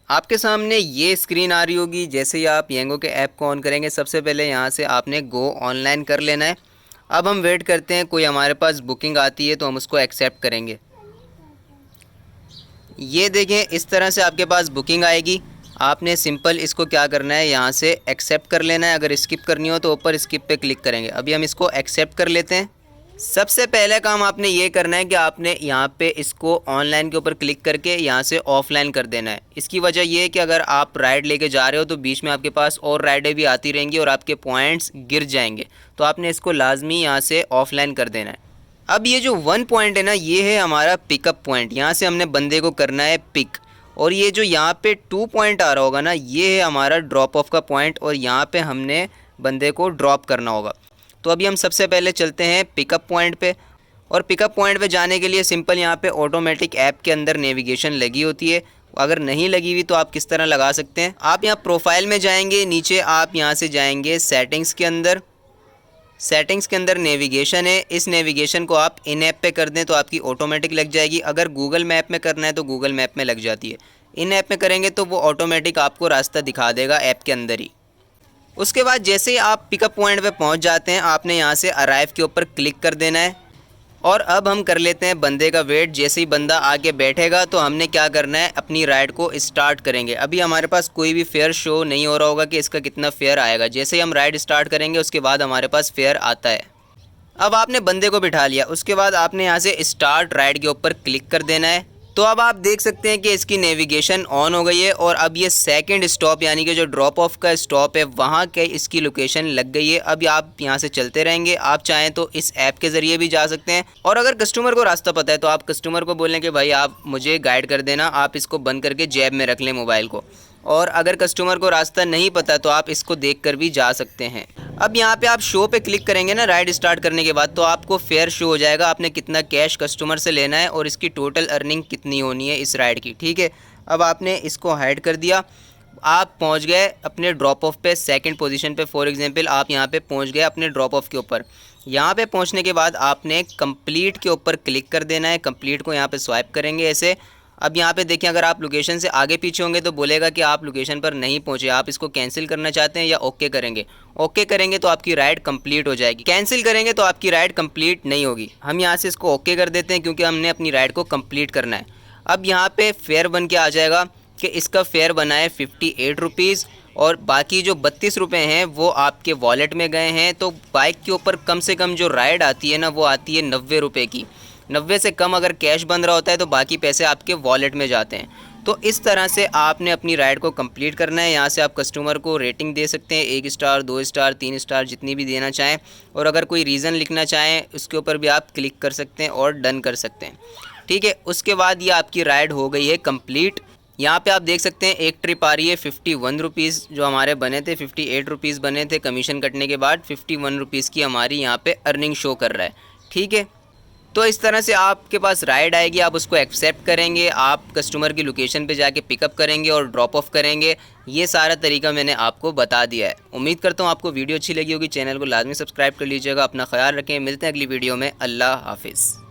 आपके सामने ये स्क्रीन आ रही होगी। जैसे ही आप येंगो के ऐप को ऑन करेंगे, सबसे पहले यहाँ से आपने गो ऑनलाइन कर लेना है। अब हम वेट करते हैं, कोई हमारे पास बुकिंग आती है तो हम उसको एक्सेप्ट करेंगे। ये देखें, इस तरह से आपके पास बुकिंग आएगी। आपने सिंपल इसको क्या करना है, यहाँ से एक्सेप्ट कर लेना है। अगर स्किप करनी हो तो ऊपर स्किप पे क्लिक करेंगे। अभी हम इसको एक्सेप्ट कर लेते हैं। सबसे पहले काम आपने ये करना है कि आपने यहाँ पे इसको ऑनलाइन के ऊपर क्लिक करके यहाँ से ऑफलाइन कर देना है। इसकी वजह ये है कि अगर आप राइड लेके जा रहे हो तो बीच में आपके पास और राइडें भी आती रहेंगी और आपके पॉइंट्स गिर जाएंगे। तो आपने इसको लाजमी यहाँ से ऑफलाइन कर देना है। अब ये जो 1 पॉइंट है ना, ये है हमारा पिकअप पॉइंट। यहाँ से हमने बंदे को करना है पिक। और ये जो यहाँ पे 2 पॉइंट आ रहा होगा ना, ये है हमारा ड्रॉप ऑफ का पॉइंट और यहाँ पे हमने बंदे को ड्रॉप करना होगा। तो अभी हम सबसे पहले चलते हैं पिकअप पॉइंट पे। और पिकअप पॉइंट पे जाने के लिए सिंपल यहाँ पे ऑटोमेटिक ऐप के अंदर नेविगेशन लगी होती है। अगर नहीं लगी हुई तो आप किस तरह लगा सकते हैं, आप यहाँ प्रोफाइल में जाएंगे, नीचे आप यहाँ से जाएंगे सेटिंग्स के अंदर। सेटिंग्स के अंदर नेविगेशन है, इस नेविगेशन को आप इन ऐप पे कर दें तो आपकी ऑटोमेटिक लग जाएगी। अगर गूगल मैप में करना है तो गूगल मैप में लग जाती है। इन ऐप में करेंगे तो वो ऑटोमेटिक आपको रास्ता दिखा देगा ऐप के अंदर ही। उसके बाद जैसे ही आप पिकअप पॉइंट पे पहुंच जाते हैं, आपने यहाँ से अराइव के ऊपर क्लिक कर देना है। और अब हम कर लेते हैं बंदे का वेट। जैसे ही बंदा आके बैठेगा तो हमने क्या करना है, अपनी राइड को स्टार्ट करेंगे। अभी हमारे पास कोई भी फेयर शो नहीं हो रहा होगा कि इसका कितना फेयर आएगा। जैसे ही हम राइड स्टार्ट करेंगे उसके बाद हमारे पास फेयर आता है। अब आपने बंदे को बिठा लिया, उसके बाद आपने यहाँ से स्टार्ट राइड के ऊपर क्लिक कर देना है। तो अब आप देख सकते हैं कि इसकी नेविगेशन ऑन हो गई है और अब ये सेकंड स्टॉप यानी कि जो ड्रॉप ऑफ का स्टॉप है वहाँ के इसकी लोकेशन लग गई है। अब आप यहाँ से चलते रहेंगे। आप चाहें तो इस ऐप के ज़रिए भी जा सकते हैं। और अगर कस्टमर को रास्ता पता है तो आप कस्टमर को बोलें कि भाई आप मुझे गाइड कर देना, आप इसको बंद करके जेब में रख लें मोबाइल को। और अगर कस्टमर को रास्ता नहीं पता तो आप इसको देखकर भी जा सकते हैं। अब यहाँ पे आप शो पे क्लिक करेंगे ना राइड स्टार्ट करने के बाद, तो आपको फेयर शो हो जाएगा। आपने कितना कैश कस्टमर से लेना है और इसकी टोटल अर्निंग कितनी होनी है इस राइड की। ठीक है, अब आपने इसको हाइड कर दिया। आप पहुँच गए अपने ड्रॉप ऑफ पे, सेकंड पोजीशन पे। फॉर एग्जांपल आप यहाँ पे पहुँच गए अपने ड्रॉप ऑफ के ऊपर। यहाँ पे पहुँचने के बाद आपने कंप्लीट के ऊपर क्लिक कर देना है। कंप्लीट को यहाँ पे स्वाइप करेंगे ऐसे। अब यहाँ पे देखिए, अगर आप लोकेशन से आगे पीछे होंगे तो बोलेगा कि आप लोकेशन पर नहीं पहुँचे, आप इसको कैंसिल करना चाहते हैं या ओके करेंगे। ओके करेंगे तो आपकी राइड कंप्लीट हो जाएगी, कैंसिल करेंगे तो आपकी राइड कंप्लीट नहीं होगी। हम यहाँ से इसको ओके कर देते हैं क्योंकि हमने अपनी राइड को कंप्लीट करना है। अब यहाँ पे फेयर बन के आ जाएगा कि इसका फेयर बना है 58 रुपीज़ और बाकी जो 32 रुपये हैं वो आपके वॉलेट में गए हैं। तो बाइक के ऊपर कम से कम जो राइड आती है ना, वो आती है 90 रुपये की। 90 से कम अगर कैश बन रहा होता है तो बाकी पैसे आपके वॉलेट में जाते हैं। तो इस तरह से आपने अपनी राइड को कंप्लीट करना है। यहाँ से आप कस्टमर को रेटिंग दे सकते हैं, 1 स्टार, 2 स्टार, 3 स्टार, जितनी भी देना चाहें। और अगर कोई रीज़न लिखना चाहें उसके ऊपर भी आप क्लिक कर सकते हैं और डन कर सकते हैं। ठीक है, उसके बाद ये आपकी राइड हो गई है कंप्लीट। यहाँ पे आप देख सकते हैं एक ट्रिप आ रही है 51 रुपीज़, जो हमारे बने थे 58 रुपीज़ बने थे। कमीशन कटने के बाद 51 रुपीज़ की हमारी यहाँ पे अर्निंग शो कर रहा है। ठीक है, तो इस तरह से आपके पास राइड आएगी, आप उसको एक्सेप्ट करेंगे, आप कस्टमर की लोकेशन पे जाके पिकअप करेंगे और ड्रॉप ऑफ करेंगे। ये सारा तरीका मैंने आपको बता दिया है। उम्मीद करता हूँ आपको वीडियो अच्छी लगी होगी। चैनल को लाजमी सब्सक्राइब कर लीजिएगा। अपना ख्याल रखें, मिलते हैं अगली वीडियो में। अल्लाह हाफिज़।